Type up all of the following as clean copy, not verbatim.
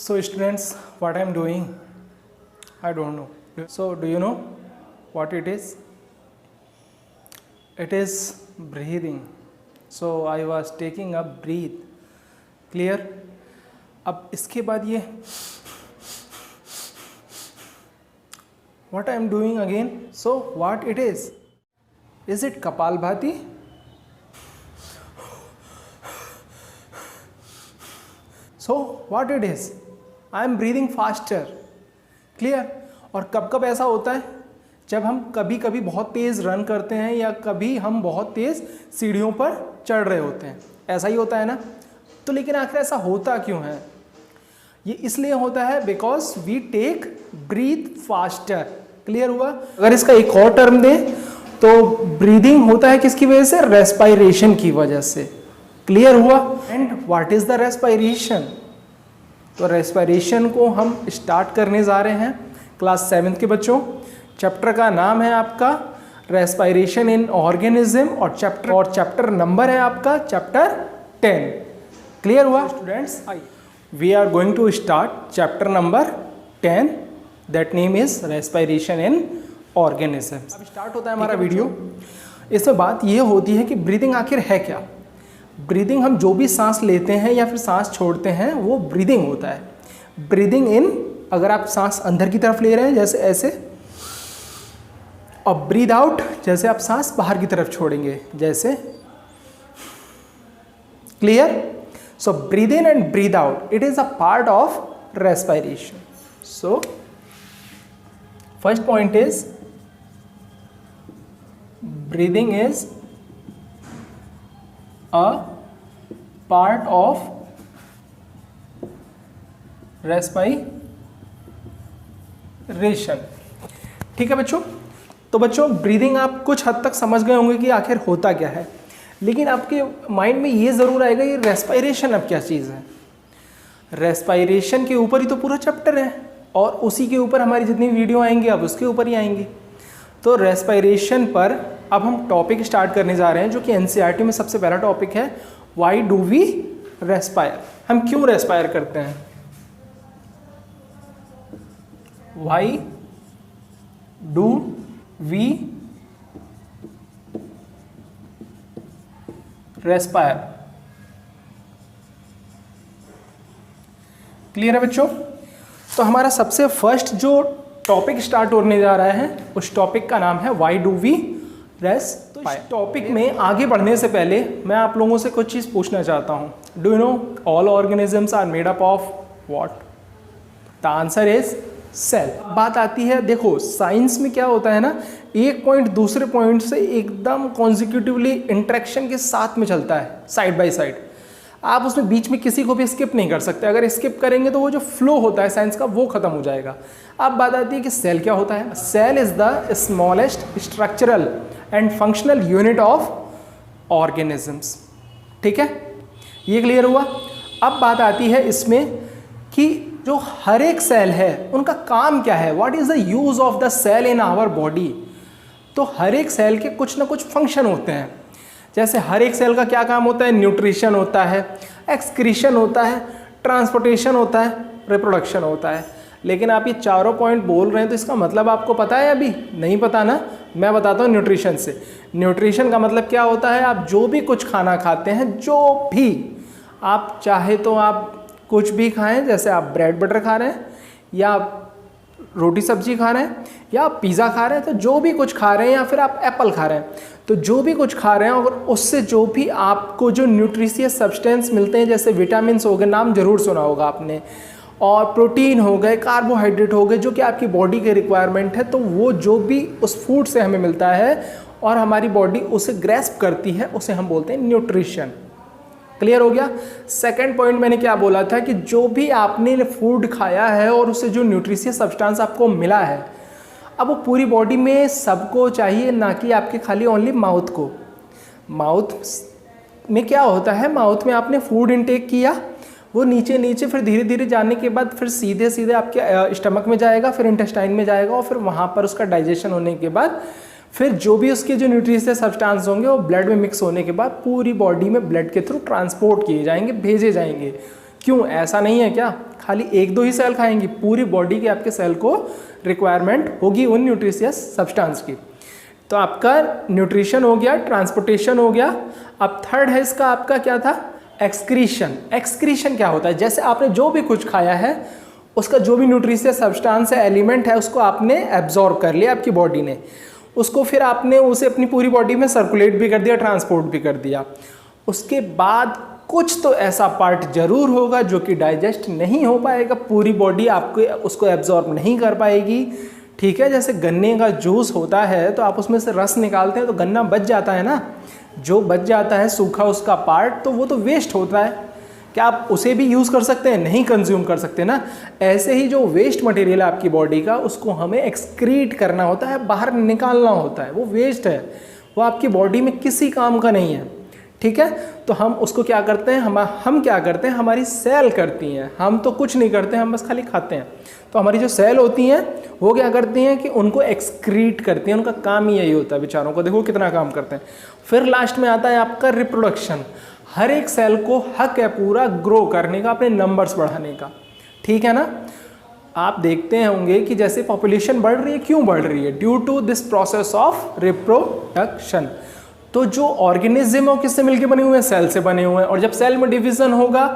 So students, what I am doing, I don't know. So do you know what it is? It is breathing. So I was taking a breath. Clear? अब इसके बाद ये what I am doing again. So what it is? Is it Kapalbhati? So what it is? I am breathing faster. Clear? और कब कब ऐसा होता है? जब हम कभी कभी बहुत तेज़ रन करते हैं या कभी हम बहुत तेज़ सीढ़ियों पर चढ़ रहे होते हैं, ऐसा ही होता है ना। तो लेकिन आखिर ऐसा होता क्यों है? ये इसलिए होता है because we take breath faster. Clear हुआ? अगर इसका एक और टर्म दें तो ब्रीदिंग होता है किसकी वजह से? रेस्पायरेशन की वजह से। क्लियर हुआ? And what is the respiration? तो रेस्पायरेशन को हम स्टार्ट करने जा रहे हैं क्लास 7 के बच्चों। चैप्टर का नाम है आपका रेस्पायरेशन इन ऑर्गेनिज्म और चैप्टर नंबर है आपका चैप्टर 10। क्लियर हुआ students? We are going to start chapter number 10, that name is respiration in organism. अब स्टार्ट होता है हमारा वीडियो। इसमें बात ये होती है कि ब्रीदिंग आखिर है क्या। ब्रीदिंग हम जो भी सांस लेते हैं या फिर सांस छोड़ते हैं वो ब्रीदिंग होता है। ब्रीदिंग इन, अगर आप सांस अंदर की तरफ ले रहे हैं जैसे ऐसे, और ब्रीद आउट जैसे आप सांस बाहर की तरफ छोड़ेंगे जैसे। Clear? So breathe in and breathe out, it is a part of respiration. So first point is breathing is a part of respiration। ठीक है बच्चों? तो बच्चों ब्रीदिंग आप कुछ हद तक समझ गए होंगे कि आखिर होता क्या है, लेकिन आपके माइंड में ये ज़रूर आएगा ये रेस्पायरेशन अब क्या चीज़ है। रेस्पायरेशन के ऊपर ही तो पूरा चैप्टर है और उसी के ऊपर हमारी जितनी वीडियो आएंगी अब उसके ऊपर ही आएंगी। तो रेस्पायरेशन पर अब हम टॉपिक स्टार्ट करने जा रहे हैं जो कि एनसीईआरटी में सबसे पहला टॉपिक है, व्हाई डू वी रेस्पायर। हम क्यों रेस्पायर करते हैं? Why do we respire. Clear है बच्चों? तो हमारा सबसे फर्स्ट जो टॉपिक स्टार्ट होने जा रहा है उस टॉपिक का नाम है व्हाई डू वी रेस्पायर। तो इस टॉपिक में आगे बढ़ने से पहले मैं आप लोगों से कुछ चीज़ पूछना चाहता हूँ। Do you know all organisms are made up of what? The answer is cell. बात आती है, देखो साइंस में क्या होता है ना, एक पॉइंट दूसरे पॉइंट से एकदम कॉन्जिक्यूटिवली इंटरेक्शन के साथ में चलता है, साइड बाय साइड। आप उसमें बीच में किसी को भी स्किप नहीं कर सकते। अगर स्किप करेंगे तो वो जो फ्लो होता है साइंस का वो खत्म हो जाएगा। अब बात आती है कि सेल क्या होता है। Cell is the smallest structural and functional unit of organisms. ठीक है, ये क्लियर हुआ? अब बात आती है इसमें कि जो हर एक सेल है उनका काम क्या है, what is the use of the cell in our body. तो हर एक सेल के कुछ ना कुछ फंक्शन होते हैं। जैसे हर एक सेल का क्या काम होता है? न्यूट्रिशन होता है, एक्सक्रीशन होता है, ट्रांसपोर्टेशन होता है, रिप्रोडक्शन होता है। लेकिन आप ये चारों पॉइंट बोल रहे हैं तो इसका मतलब आपको पता है? अभी नहीं पता ना, मैं बताता हूँ न्यूट्रिशन से। न्यूट्रिशन का मतलब क्या होता है? आप जो भी कुछ खाना खाते हैं, जो भी आप चाहे तो आप कुछ भी खाएं, जैसे आप ब्रेड बटर खा रहे हैं या रोटी सब्जी खा रहे हैं या आप पिज़्ज़ा खा रहे हैं, तो जो भी कुछ खा रहे हैं या फिर आप एप्पल खा रहे हैं, तो जो भी कुछ खा रहे हैं और उससे जो भी आपको जो न्यूट्रिशियस सब्सटेंस मिलते हैं, जैसे विटामिन्स हो गए, नाम जरूर सुना होगा आपने, और प्रोटीन हो गए, कार्बोहाइड्रेट हो गए, जो कि आपकी बॉडी के रिक्वायरमेंट है, तो वो जो भी उस फूड से हमें मिलता है और हमारी बॉडी उसे ग्रैस्प करती है, उसे हम बोलते हैं न्यूट्रिशन। क्लियर हो गया? सेकंड पॉइंट मैंने क्या बोला था कि जो भी आपने फूड खाया है और उससे जो न्यूट्रिशियस सब्सटेंस आपको मिला है, अब वो पूरी बॉडी में सबको चाहिए, ना कि आपके खाली ओनली माउथ को। माउथ में क्या होता है, माउथ में आपने फूड इनटेक किया, वो नीचे नीचे फिर धीरे धीरे जाने के बाद फिर सीधे सीधे आपके स्टमक में जाएगा, फिर इंटेस्टाइन में जाएगा और फिर वहाँ पर उसका डाइजेशन होने के बाद फिर जो भी उसके जो न्यूट्रिशियस सब्सटेंस होंगे वो ब्लड में मिक्स होने के बाद पूरी बॉडी में ब्लड के थ्रू ट्रांसपोर्ट किए जाएंगे, भेजे जाएंगे क्यों, ऐसा नहीं है क्या खाली एक दो ही सेल खाएंगी, पूरी बॉडी के आपके सेल को रिक्वायरमेंट होगी उन न्यूट्रिशियस सब्सटेंस की। तो आपका न्यूट्रिशन हो गया, ट्रांसपोर्टेशन हो गया। अब थर्ड है इसका आपका क्या था, एक्सक्रीशन। एक्सक्रीशन क्या होता है, जैसे आपने जो भी कुछ खाया है उसका जो भी न्यूट्रिशियस सब्सटेंस है, एलिमेंट है, उसको आपने एब्जॉर्ब कर लिया आपकी बॉडी ने, उसको फिर आपने उसे अपनी पूरी बॉडी में सर्कुलेट भी कर दिया, ट्रांसपोर्ट भी कर दिया। उसके बाद कुछ तो ऐसा पार्ट जरूर होगा जो कि डाइजेस्ट नहीं हो पाएगा, पूरी बॉडी आपको उसको एब्जॉर्ब नहीं कर पाएगी। ठीक है, जैसे गन्ने का जूस होता है तो आप उसमें से रस निकालते हैं तो गन्ना बच जाता है ना, जो बच जाता है सूखा उसका पार्ट, तो वो तो वेस्ट होता है। क्या आप उसे भी यूज़ कर सकते हैं, नहीं कंज्यूम कर सकते ना। ऐसे ही जो वेस्ट मटेरियल है आपकी बॉडी का, उसको हमें एक्सक्रीट करना होता है, बाहर निकालना होता है। वो वेस्ट है, वो आपकी बॉडी में किसी काम का नहीं है। ठीक है, तो हम उसको क्या करते हैं, हम क्या करते हैं, हमारी सेल करती हैं, हम तो कुछ नहीं करते, हम बस खाली खाते हैं। तो हमारी जो सेल होती हैं वो क्या करती हैं कि उनको एक्सक्रीट करती हैं, उनका काम ही यही होता है बेचारों को, देखो कितना काम करते हैं। फिर लास्ट में आता है आपका रिप्रोडक्शन। हर एक सेल को हक है पूरा ग्रो करने का, अपने नंबर्स बढ़ाने का। ठीक है ना, आप देखते होंगे कि जैसे पॉपुलेशन बढ़ रही है, क्यों बढ़ रही है, due to this process of reproduction. तो जो ऑर्गेनिज्म है वो किससे मिलकर बने हुए हैं, सेल से बने हुए हैं। और जब सेल में डिवीजन होगा,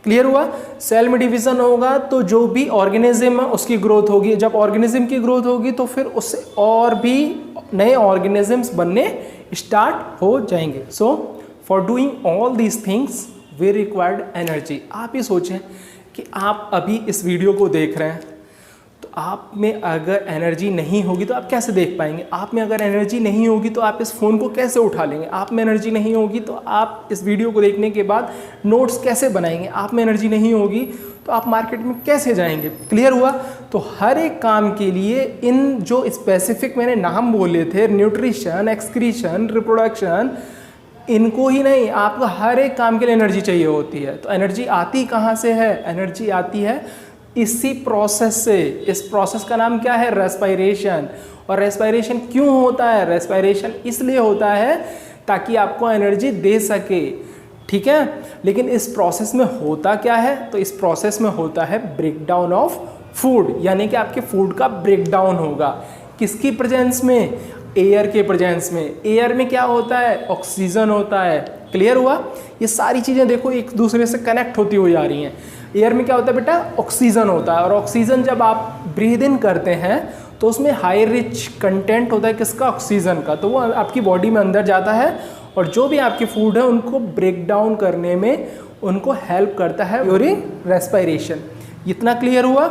क्लियर हुआ, सेल में डिवीजन होगा तो जो भी ऑर्गेनिज्म है उसकी ग्रोथ होगी। जब ऑर्गेनिज्म की ग्रोथ होगी तो फिर उससे और भी नए ऑर्गेनिजम्स बनने स्टार्ट हो जाएंगे। So for doing all these things we required energy. आप ये सोचें कि आप अभी इस वीडियो को देख रहे हैं, तो आप में अगर एनर्जी नहीं होगी तो आप कैसे देख पाएंगे, आप में अगर एनर्जी नहीं होगी तो आप इस फ़ोन को कैसे उठा लेंगे, आप में एनर्जी नहीं होगी तो आप इस वीडियो को देखने के बाद नोट्स कैसे बनाएंगे, आप में एनर्जी नहीं होगी तो आप मार्केट में कैसे जाएंगे। क्लियर हुआ। तो हर एक काम के लिए इन जो स्पेसिफिक मैंने नाम बोले थे, न्यूट्रिशन, एक्सक्रीशन, रिप्रोडक्शन, इनको ही नहीं, आपको हर एक काम के लिए एनर्जी चाहिए होती है। तो एनर्जी आती कहाँ से है, एनर्जी आती है इसी प्रोसेस से। इस प्रोसेस का नाम क्या है, रेस्पिरेशन। और रेस्पिरेशन क्यों होता है, रेस्पिरेशन इसलिए होता है ताकि आपको एनर्जी दे सके। ठीक है, लेकिन इस प्रोसेस में होता क्या है, तो इस प्रोसेस में होता है ब्रेकडाउन ऑफ फूड, यानी कि आपके फूड का ब्रेकडाउन होगा। किसकी प्रेजेंस में, एयर के प्रेजेंस में। एयर में क्या होता है, ऑक्सीजन होता है। क्लियर हुआ। ये सारी चीज़ें देखो एक दूसरे से कनेक्ट होती हुई आ रही हैं। एयर में क्या होता है बेटा, ऑक्सीजन होता है, और ऑक्सीजन जब आप ब्रीद इन करते हैं तो उसमें हाई रिच कंटेंट होता है किसका, ऑक्सीजन का। तो वो आपकी बॉडी में अंदर जाता है और जो भी आपके फूड है उनको ब्रेक डाउन करने में उनको हेल्प करता है ड्यूरिंग रेस्पिरेशन। इतना क्लियर हुआ।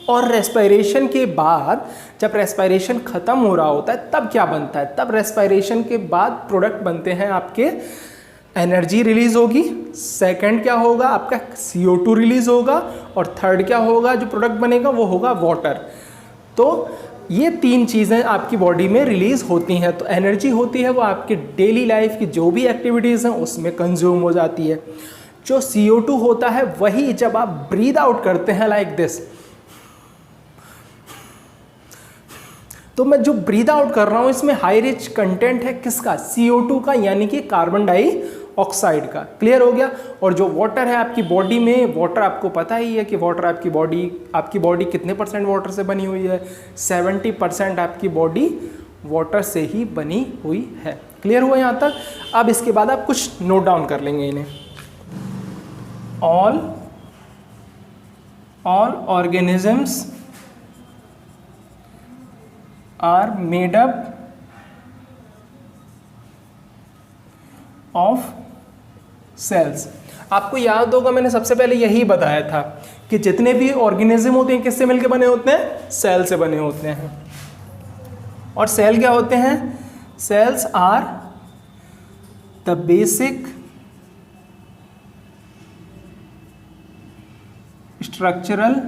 और रेस्पिरेशन के बाद जब रेस्पिरेशन ख़त्म हो रहा होता है तब क्या बनता है, तब रेस्पिरेशन के बाद प्रोडक्ट बनते हैं आपके, एनर्जी रिलीज होगी। सेकंड क्या होगा, आपका CO2 रिलीज होगा। और थर्ड क्या होगा, जो प्रोडक्ट बनेगा वो होगा वाटर। तो ये तीन चीज़ें आपकी बॉडी में रिलीज होती हैं। तो एनर्जी होती है वो आपकी डेली लाइफ की जो भी एक्टिविटीज़ हैं उसमें कंज्यूम हो जाती है। जो CO2 होता है वही जब आप ब्रीद आउट करते हैं लाइक दिस, तो मैं जो ब्रीद आउट कर रहा हूँ इसमें हाई रिच कंटेंट है किसका, CO2 का, यानी कि कार्बन डाइऑक्साइड का। क्लियर हो गया। और जो वाटर है आपकी बॉडी में, वाटर आपको पता ही है कि वाटर आपकी बॉडी कितने % वाटर से बनी हुई है, 70% आपकी बॉडी वाटर से ही बनी हुई है। क्लियर हुआ यहाँ तक। अब इसके बाद आप कुछ नोट डाउन कर लेंगे इन्हें। All organisms are made up of cells। आपको याद होगा मैंने सबसे पहले यही बताया था कि जितने भी ऑर्गेनिज्म होते हैं किससे मिलकर बने होते हैं, सेल से बने होते हैं। और सेल क्या होते हैं, cells are the basic structural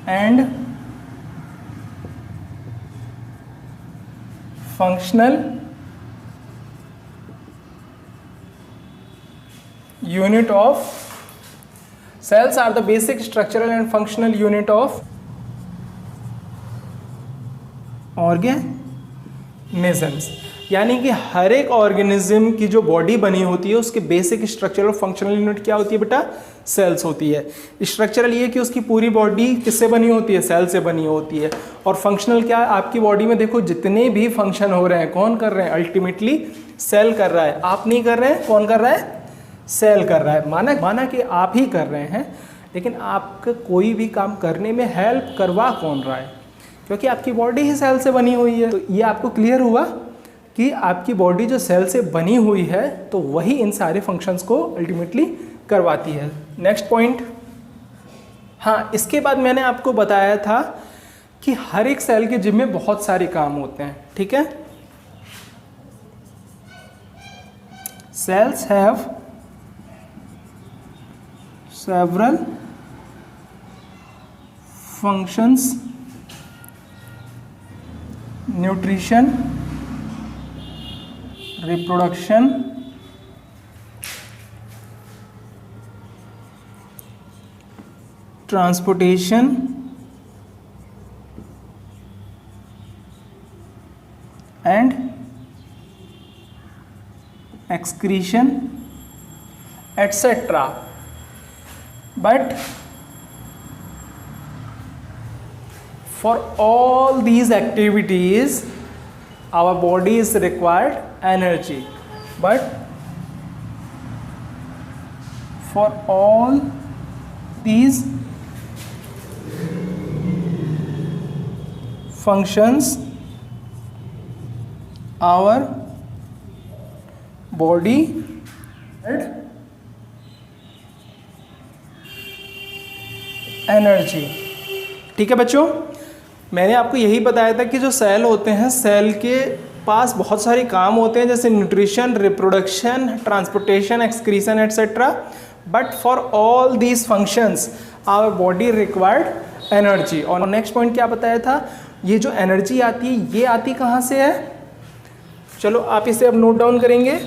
and functional unit of cells are the basic structural and functional unit of organisms। यानी कि हर एक ऑर्गेनिज्म की जो बॉडी बनी होती है उसके बेसिक स्ट्रक्चरल और फंक्शनल यूनिट क्या होती है बेटा? सेल्स होती है। स्ट्रक्चरल ये कि उसकी पूरी बॉडी किससे बनी होती है? सेल से बनी होती है। और फंक्शनल क्या है? आपकी बॉडी में देखो जितने भी फंक्शन हो रहे हैं कौन कर रहे हैं? अल्टीमेटली सेल कर रहा है। आप नहीं कर रहे हैं, कौन कर रहा है? सेल कर रहा है। माना कि आप ही कर रहे हैं, लेकिन आपका कोई भी काम करने में हेल्प करवा कौन रहा है? क्योंकि आपकी बॉडी ही सेल से बनी हुई है। तो ये आपको क्लियर हुआ कि आपकी बॉडी जो सेल से बनी हुई है तो वही इन सारे फंक्शंस को अल्टीमेटली करवाती है। नेक्स्ट पॉइंट, हाँ, इसके बाद मैंने आपको बताया था कि हर एक सेल के जिम्मे बहुत सारे काम होते हैं, ठीक है? Cells have several functions: nutrition, reproduction, transportation, and excretion, etc. But for all these activities our body is required energy. But for all these functions our body energy. ठीक है बच्चों, मैंने आपको यही बताया था कि जो सेल होते हैं, सेल के पास बहुत सारे काम होते हैं, जैसे nutrition, reproduction, transportation, excretion etcetera. But for all these functions our body required energy. और नेक्स्ट पॉइंट क्या बताया था? ये जो एनर्जी आती है ये आती कहाँ से है? चलो आप इसे अब नोट डाउन करेंगे।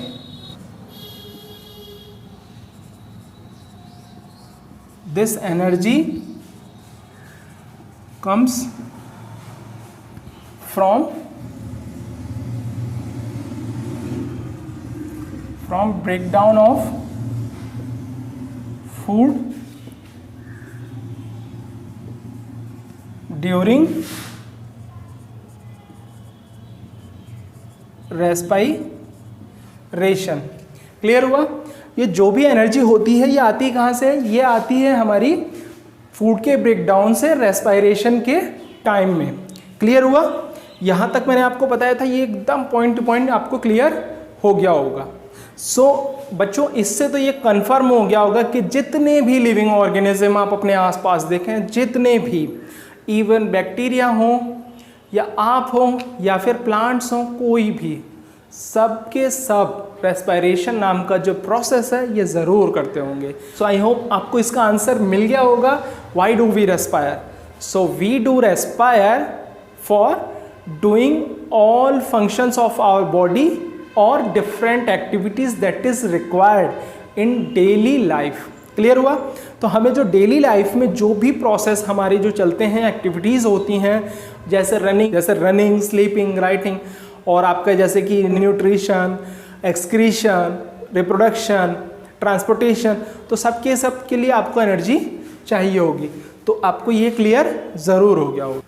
This energy comes from breakdown of food during respiration। Clear हुआ? ये जो भी एनर्जी होती है ये आती कहाँ से? ये आती है हमारी फूड के ब्रेकडाउन से रेस्पायरेशन के टाइम में। क्लियर हुआ? यहाँ तक मैंने आपको बताया था, ये एकदम पॉइंट टू पॉइंट आपको क्लियर हो गया होगा। सो बच्चों, इससे तो ये कंफर्म हो गया होगा कि जितने भी लिविंग ऑर्गेनिज्म आप अपने आसपास देखें, जितने भी, इवन बैक्टीरिया हो या आप हो या फिर प्लांट्स हो, कोई भी, सब के सब रेस्पायरेशन नाम का जो प्रोसेस है ये ज़रूर करते होंगे। सो आई होप आपको इसका आंसर मिल गया होगा। Why do we respire? So we do respire for doing all functions of our body और different activities that is required in daily life. Clear हुआ? तो हमें जो डेली लाइफ में जो भी प्रोसेस हमारे जो चलते हैं, एक्टिविटीज़ होती हैं, जैसे रनिंग, स्लीपिंग, राइटिंग, और आपका जैसे कि न्यूट्रिशन, एक्सक्रीशन, रिप्रोडक्शन, ट्रांसपोर्टेशन, तो सब के लिए आपको एनर्जी चाहिए होगी। तो आपको ये क्लियर ज़रूर हो गया होगा।